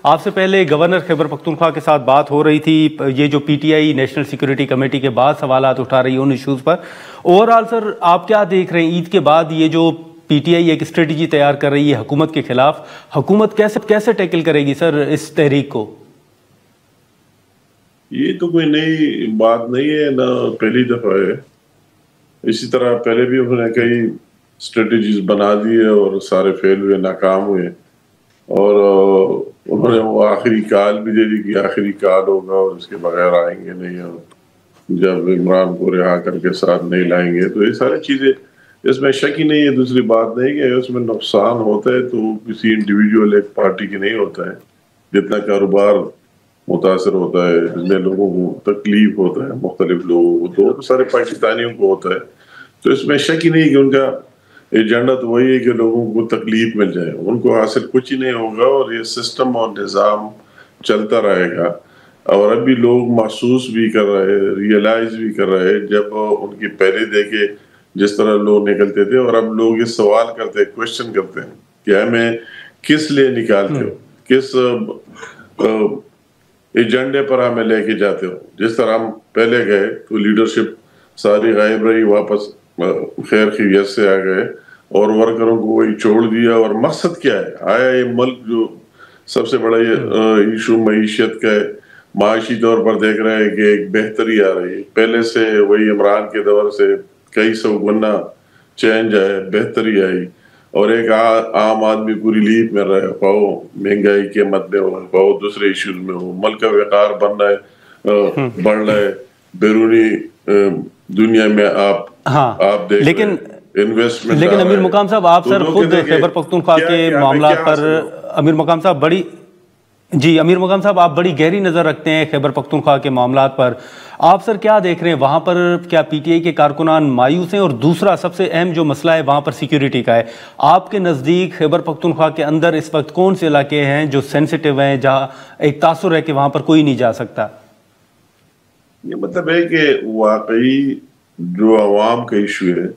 آپ سے پہلے گورنر خیبر پختونخوا کے ساتھ بات ہو رہی تھی، یہ جو P T I national security committee کے بعد سوالات اٹھا رہی ہے ان ایشوز پر۔ اوورآل سر آپ کیا دیکھ رہے ہیں عید کے بعد یہ جو پی ٹی آئی ایک اسٹریٹجی تیار کر رہی ہے حکومت کے خلاف، حکومت کیسے ٹیکل کرے گی سر اس تحریک کو؟ یہ تو کوئی نئی بات نہیں ہے، نہ پہلی دفعہ ہے۔ اسی طرح پہلے بھی انہوں نے کئی اسٹریٹجیز بنا دی ہے اور سارے فیل ہوئے، ناکام ہوئے، اور انہوں نے وہ آخری کال بھی دے دی کہ آخری کال ہوگا اور اس کے بغیر آئیں گے نہیں، اور جب عمران کو رہا کر کے ساتھ نہیں لائیں گے۔ تو یہ ساری چیزیں، اس میں شک ہی نہیں ہے۔ دوسری بات نہیں کہ اس میں نقصان ہوتا ہے تو کسی انڈیویجول ایک پارٹی کی نہیں ہوتا ہے، جتنا کاروبار متاثر ہوتا ہے، جتنے لوگوں کو تکلیف ہوتا ہے، مختلف لوگوں کو، تو سارے پاکستانیوں کو ہوتا ہے۔ تو اس میں شک ہی نہیں کہ ان کا ایجنڈا تو وہی ہے کہ لوگوں کو تکلیف مل جائے، ان کو حاصل کچھ ہی نہیں ہوگا، اور یہ سسٹم اور نظام چلتا رہے گا۔ اور ابھی لوگ محسوس بھی کر رہے، ریئلائز بھی کر رہے، جب ان کی پہلے دیکھے جس طرح لوگ نکلتے تھے، اور اب لوگ یہ سوال کرتے، کوشچن کرتے ہیں کہ ہمیں کس لیے نکالتے ہو، کس ایجنڈے پر ہمیں لے کے جاتے ہو۔ جس طرح ہم پہلے گئے تو لیڈرشپ ساری غائب رہی، واپس خیر خیریت سے آ گئے اور ورکروں کو وہی چھوڑ دیا۔ اور مقصد کیا ہے؟ آیا یہ ملک جو سب سے بڑا ایشو معیشت کا ہے، معاشی طور پر دیکھ رہے ہیں کہ ایک بہتری آ رہی ہے، پہلے سے وہی عمران کے دور سے کئی سو گنا چینج آئے، بہتری آئی، اور ایک عام آدمی پوری لیپ میں رہے، پاؤ مہنگائی کے مد میں ہو، پاؤ دوسرے ایشوز میں ہو، ملک کا وقار بن رہا ہے، بڑھ رہا ہے، بیرونی دنیا میں آپ دیکھ رہے ہیں انویسٹمنٹ۔ لیکن امیر مقام صاحب، آپ سر خود خیبر پختونخوا کے معاملات پر امیر مقام صاحب آپ بڑی گہری نظر رکھتے ہیں خیبر پختونخوا کے معاملات پر۔ آپ سر کیا دیکھ رہے ہیں وہاں پر؟ کیا پی ٹی آئی کے کارکنان مایوس ہیں؟ اور دوسرا سب سے اہم جو مسئلہ ہے وہاں پر سیکیورٹی کا ہے۔ آپ کے نزدیک خیبر پختونخوا کے اندر اس وقت کون سے علاقے ہیں جو سینسیٹیو ہیں، جہاں ایک تاثر ہے کہ وہاں پر کوئی نہیں جا سکتا؟ یہ مطلب ہے کہ واقعی جو عوام کا ایشو ہے،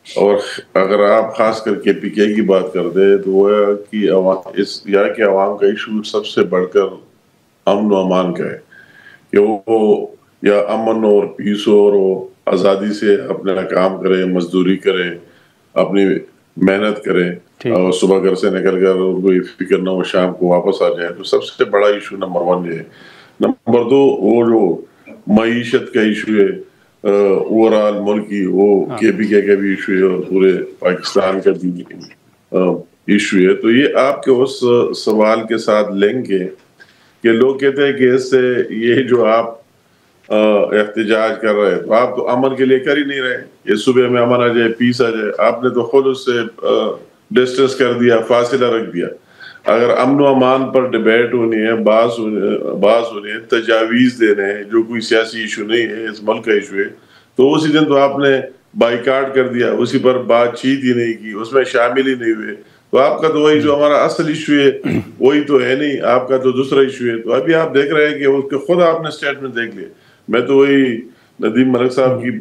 اور اگر آپ خاص کر کے پی کے کی بات کر دیں تو وہ کہ عوام کا ایشو سب سے بڑھ کر امن و امان کا ہے، کہ وہ یا امن اور پیس اور وہ آزادی سے اپنا کام کرے، مزدوری کرے، اپنی محنت کرے، اور صبح گھر سے نکل کر ان کو یہ فکر نہ ہو شام کو واپس آ جائے۔ تو سب سے بڑا ایشو نمبر 1 یہ ہے۔ نمبر 2 وہ جو معیشت کا ایشو ہے، اوورآل ملکی، وہ کے پی کے بھی ایشو ہے اور پورے پاکستان کا بھی ایشو ہے۔ تو یہ آپ کے اس سوال کے ساتھ لنک ہے کہ لوگ کہتے ہیں کہ اس سے یہ جو آپ احتجاج کر رہے ہیں تو آپ تو امن کے لیے کر ہی نہیں رہے، یہ صبح میں امن آ جائے، پیس آ جائے، آپ نے تو خود اس سے ڈسٹنس کر دیا، فاصلہ رکھ دیا۔ اگر امن و امان پر ڈیبیٹ ہونی ہے، بحث ہونی ہے، تجاویز دینے ہیں، جو کوئی سیاسی ایشو نہیں ہے، اس ملک کا ایشو ہے، تو اسی دن تو آپ نے بائیکاٹ کر دیا، اسی پر بات چیت ہی نہیں کی، اس میں شامل ہی نہیں ہوئے۔ تو آپ کا تو وہی جو ہمارا اصل ایشو ہے وہی تو ہے نہیں، آپ کا تو دوسرا ایشو ہے۔ تو ابھی آپ دیکھ رہے ہیں کہ اس کے خود آپ نے اسٹیٹمنٹ دیکھ لیا۔ میں تو وہی ندیم ملک صاحب کی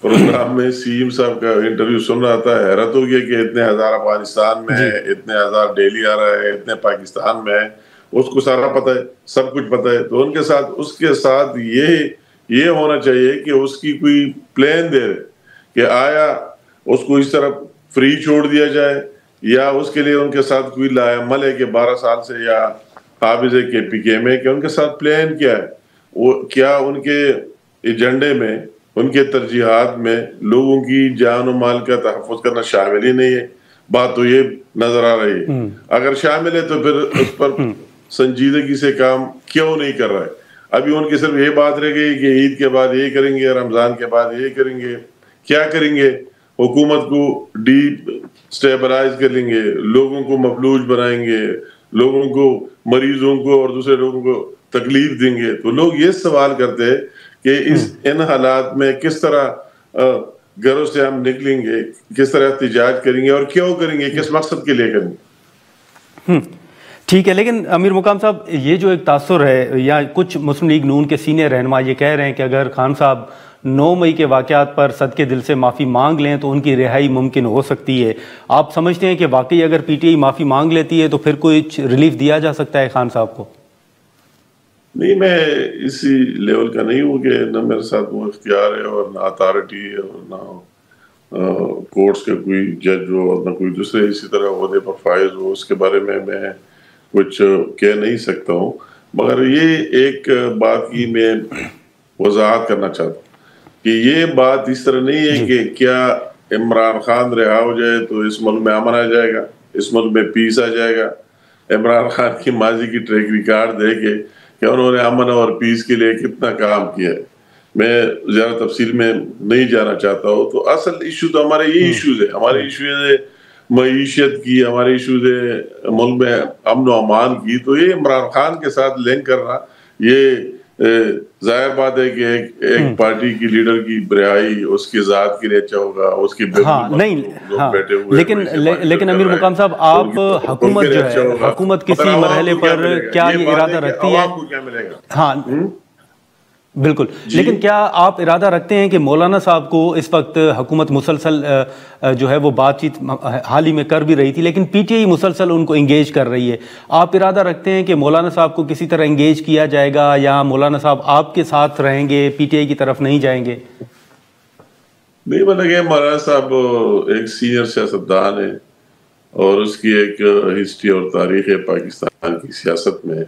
پروگرام میں سی ایم صاحب کا انٹرویو سن رہا تھا، حیرت ہو گیا کہ اتنے ہزار افغانستان میں ہے، اتنے ہزار ڈیلی آ رہا ہے، اتنے پاکستان میں ہے، اس کو سارا پتہ ہے، سب کچھ پتہ ہے۔ تو اس کے ساتھ یہ ہونا چاہیے کہ اس کی کوئی پلان دے کہ آیا اس کو اس طرح فری چھوڑ دیا جائے، یا اس کے لیے ان کے ساتھ کوئی عمل ہے کہ 12 سال سے یا قابض ہے کہ پی کے میں، کہ ان کے ساتھ پلان کیا ہے، وہ کیا ان کے ایجنڈے میں، ان کے ترجیحات میں لوگوں کی جان و مال کا تحفظ کرنا شامل ہی نہیں ہے۔ بات تو یہ نظر آ رہی ہے۔ اگر شامل ہے تو پھر اس پر سنجیدگی سے کام کیوں نہیں کر رہا ہے؟ ابھی ان کی صرف یہ بات رہ گئی کہ عید کے بعد یہ کریں گے، رمضان کے بعد یہ کریں گے۔ کیا کریں گے؟ حکومت کو ڈیپ سٹیبلائز کریں گے، لوگوں کو مفلوج بنائیں گے، لوگوں کو، مریضوں کو اور دوسرے لوگوں کو تکلیف دیں گے۔ تو لوگ یہ سوال کرتے ہیں کہ ان حالات میں کس طرح گھروں سے ہم نکلیں گے، کس طرح احتجاج کریں گے، اور کیوں کریں گے، کس مقصد کے لیے کریں گے۔ ٹھیک ہے، لیکن امیر مقام صاحب یہ جو ایک تاثر ہے، یا کچھ مسلم لیگ نون کے سینئر رہنما یہ کہہ رہے ہیں کہ اگر خان صاحب 9 مئی کے واقعات پر صدقے دل سے معافی مانگ لیں تو ان کی رہائی ممکن ہو سکتی ہے. آپ سمجھتے ہیں کہ واقعی اگر پی ٹی آئی معافی مانگ لیتی ہے تو پھر کوئی ریلیف دیا جا سکتا ہے خان صاحب کو؟ نہیں، میں اسی لیول کا نہیں ہوں کہ نہ میرے ساتھ وہ اختیار ہے اور نہ اتھارٹی ہے اور نہ کورٹس کے کوئی جج ہو اور نہ کوئی دوسرے اسی طرح عہدے پر فائز ہو. اس کے بارے میں کچھ کہہ نہیں سکتا ہوں. مگر یہ ایک بات کی میں وضاحت کرنا چاہتا ہوں کہ یہ بات اس طرح نہیں ہے کہ کیا عمران خان رہا ہو جائے تو اس ملک میں امن آ جائے گا، اس ملک میں پیس آ جائے گا. عمران خان کی ماضی کی ٹریک ریکارڈ دے کے کہ انہوں نے امن اور پیس کے لیے کتنا کام کیا ہے، میں زیادہ تفصیل میں نہیں جانا چاہتا ہوں. تو اصل ایشو تو ہمارے یہ ایشوز ہے، ہمارے ایشوز ہے معیشت کی، ہمارے ایشوز ہے ملک میں امن و امان کی. تو یہ عمران خان کے ساتھ لنک کرنا یہ ظاہر بات ہے کہ ایک پارٹی کی لیڈر کی رہائی اس کی ذات کے لیے اچھا ہوگا، اس کی بیٹھے ہوئے لیکن امیر مقام صاحب، آپ حکومت جو ہے، حکومت کسی مرحلے پر کیا یہ ارادہ رکھتی ہے؟ عوام کو کیا ملے گا؟ ہاں بالکل، لیکن کیا آپ ارادہ رکھتے ہیں کہ مولانا صاحب کو اس وقت حکومت مسلسل جو ہے وہ بات چیت حال ہی میں کر بھی رہی تھی لیکن پی ٹی آئی مسلسل ان کو انگیج کر رہی ہے، آپ ارادہ رکھتے ہیں کہ مولانا صاحب کو کسی طرح انگیج کیا جائے گا یا مولانا صاحب آپ کے ساتھ رہیں گے، پی ٹی آئی کی طرف نہیں جائیں گے؟ نہیں، مطلب کہ مولانا صاحب ایک سینئر سیاستدان ہے اور اس کی ایک ہسٹری اور تاریخ ہے پاکستان کی سیاست میں،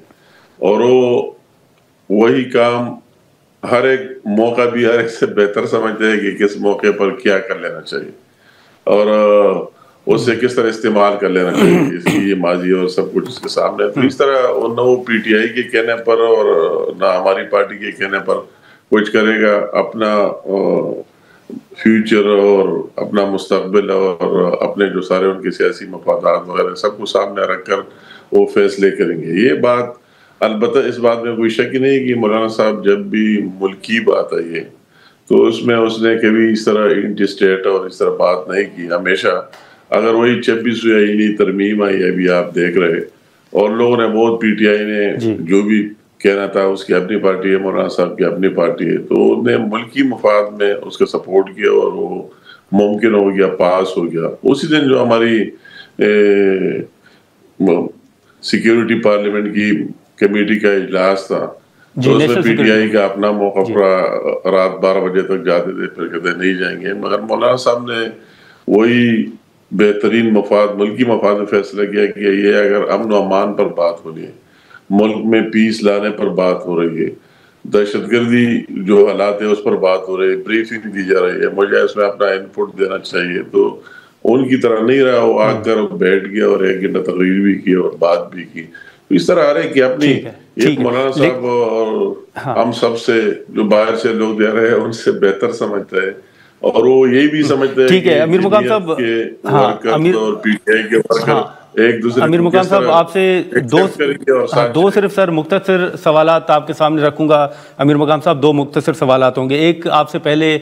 اور وہ وہی کام ہر ایک موقع بھی ہر ایک سے بہتر سمجھتے ہیں کہ کس موقع پر کیا کر لینا چاہیے اور اس سے کس طرح استعمال کر لینا چاہیے. اس کی یہ ماضی اور سب کچھ اس کے سامنے. تو اس طرح نہ وہ پی ٹی آئی کے کہنے پر اور نہ ہماری پارٹی کے کہنے پر کچھ کرے گا. اپنا فیوچر اور اپنا مستقبل اور اپنے جو سارے ان کے سیاسی مفادات وغیرہ سب کو سامنے رکھ کر وہ فیصلے کریں گے. یہ بات البتہ اس بات میں کوئی شک نہیں کہ مولانا صاحب جب بھی ملکی بات آئی ہے تو اس میں اس نے کبھی اس طرح انٹی اسٹیٹ اور اس طرح بات نہیں کی. ہمیشہ اگر وہی 26ویں آئینی ترمیم آئی ابھی آپ دیکھ رہے اور لوگوں نے بہت پی ٹی آئی نے جو بھی کہنا تھا اس کی اپنی پارٹی ہے، مولانا صاحب کی اپنی پارٹی ہے، تو انہوں نے ملکی مفاد میں اس کا سپورٹ کیا اور وہ ممکن ہو گیا، پاس ہو گیا. اسی دن جو ہماری سیکیورٹی پارلیمنٹ کی کمیٹی کا اجلاس تھا تو اس میں پی ٹی آئی کا اپنا موقف رہا، رات 12 بجے تک جاتے تھے، پھر کہتے نہیں جائیں گے. مگر مولانا صاحب نے وہی بہترین مفاد، ملکی مفاد میں فیصلہ کیا کہ یہ اگر امن و امان پر بات ہو رہی ہے، ملک میں پیس لانے پر بات ہو رہی ہے، دہشت گردی جو حالات ہے اس پر بات ہو رہی ہے، بریفنگ دی جا رہی ہے، مجھے اس میں اپنا ان پٹ دینا چاہیے. تو ان کی طرح نہیں رہا، وہ آ کر بیٹھ گیا اور 1 گھنٹہ تقریر بھی کی اور بات بھی کی. اس طرح آ رہے کہ اپنی ایک مولانا صاحب اور ہم سب سے جو باہر سے لوگ دے رہے ہیں ان سے بہتر سمجھتے ہیں اور وہ یہی بھی سمجھتے ہیں کہ امیر مقام صاحب کے ورکر اور پی ٹی آئی کے ورکر ایک دوسرے امیر مقام صاحب آپ سے دو صرف سر مختصر سوالات آپ کے سامنے رکھوں گا. امیر مقام صاحب 2 مختصر سوالات ہوں گے. ایک آپ سے پہلے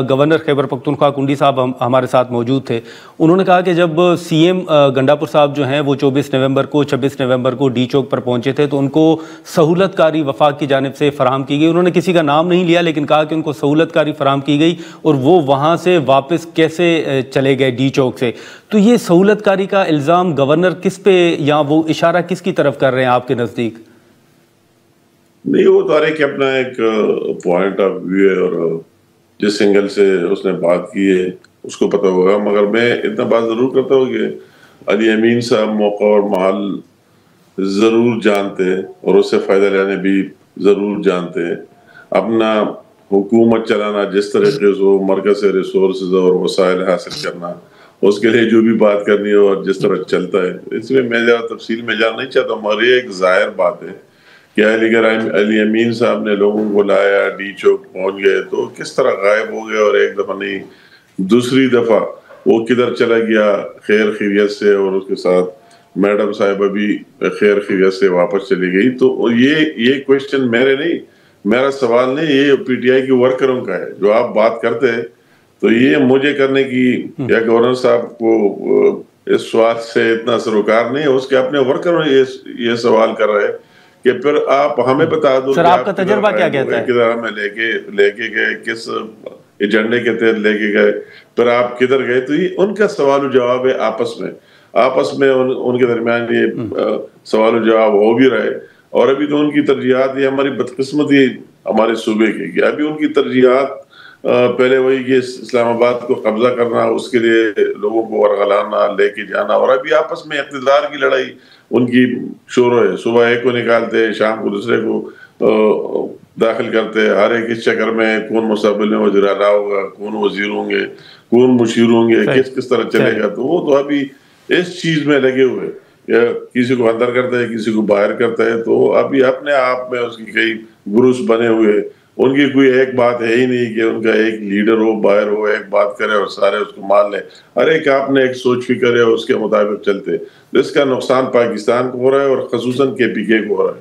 گورنر خیبر پختونخوا کنڈی صاحب ہمارے ساتھ موجود تھے. انہوں نے کہا کہ جب سی ایم گنڈاپور صاحب جو ہیں وہ 24 نومبر کو 26 نومبر کو ڈی چوک پر پہنچے تھے تو ان کو سہولت کاری وفاق کی جانب سے فراہم کی گئی. انہوں نے کسی کا نام نہیں لیا لیکن کہا کہ ان کو سہولت کاری فراہم کی گئی اور وہ وہاں سے واپس کیسے چلے گئے ڈی چوک سے. تو یہ سہولت کاری کا الزام گورنر کس پہ یا وہ اشارہ کس کی طرف کر رہے ہیں آپ کے نزدیک؟ نہیں، وہ تو کہ اپنا ایک پوائنٹ آف ویو ہے اور جس اینگل سے اس نے بات کی ہے اس کو پتہ ہوگا. مگر میں اتنا بات ضرور کرتا ہوں کہ علی امین صاحب موقع اور محل ضرور جانتے ہیں اور اس سے فائدہ لینے بھی ضرور جانتے ہیں. اپنا حکومت چلانا جس طریقے سے مرکز سے ریسورسز اور وسائل حاصل کرنا، اس کے لیے جو بھی بات کرنی ہے اور جس طرح چلتا ہے، اس میں میں زیادہ تفصیل میں جاننا نہیں چاہتا ہوں. مگر یہ ایک ظاہر بات ہے کہ علی امین صاحب نے لوگوں کو لایا، ڈی چوک پہنچ گئے تو کس طرح غائب ہو گئے اور ایک دفعہ نہیں دوسری دفعہ وہ کدھر چلا گیا خیر خیریت سے اور اس کے ساتھ میڈم صاحبہ بھی خیر خیریت سے واپس چلی گئی. تو یہ کوشچن میرا سوال نہیں، یہ پی ٹی آئی کے ورکروں کا ہے. جو آپ بات کرتے ہیں تو یہ مجھے کرنے کی یا گورنر صاحب کو اس سوال سے اتنا سروکار نہیں ہے، اس کے اپنے ورکروں یہ سوال کر رہے ہیں کہ پھر آپ ہمیں بتا دو سر آپ کا تجربہ کیا کہتا ہے؟ کدھر ہمیں لے کے گئے، کس ایجنڈے کے تحت لے کے گئے، پھر آپ کدھر گئے. تو یہ ان کا سوال و جواب ہے آپس میں ان کے درمیان یہ سوال و جواب ہو بھی رہے. اور ابھی تو ان کی ترجیحات، یہ ہماری بدقسمتی ہمارے صوبے کی کہ ابھی ان کی ترجیحات پہلے وہی کہ اسلام آباد کو قبضہ کرنا، اس کے لیے لوگوں کو ورغلانا، لے کے جانا. اور ابھی آپس میں اقتدار کی لڑائی ان کی شروع ہے. صبح ایک کو نکالتے، شام کو دوسرے کو داخل کرتے. ہر ایک اس چکر میں کون مستقبل میں وزیر اعلیٰ ہوگا، کون وزیر ہوں گے، کون مشیر ہوں گے، کس طرح چلے گا. تو وہ تو ابھی اس چیز میں لگے ہوئے، کسی کو اندر کرتا ہے، کسی کو باہر کرتا ہے. تو ابھی اپنے آپ میں اس کی کئی گروس بنے ہوئے. ان کی کوئی ایک بات ہے ہی نہیں کہ ان کا ایک لیڈر ہو، باہر ہو، ایک بات کرے اور سارے اس کو مان لیں. ہر ایک آپ نے ایک سوچ فکر ہے اور اس کے مطابق چلتے. اس کا نقصان پاکستان کو ہو رہا ہے اور خصوصاً KPK کو ہو رہا ہے.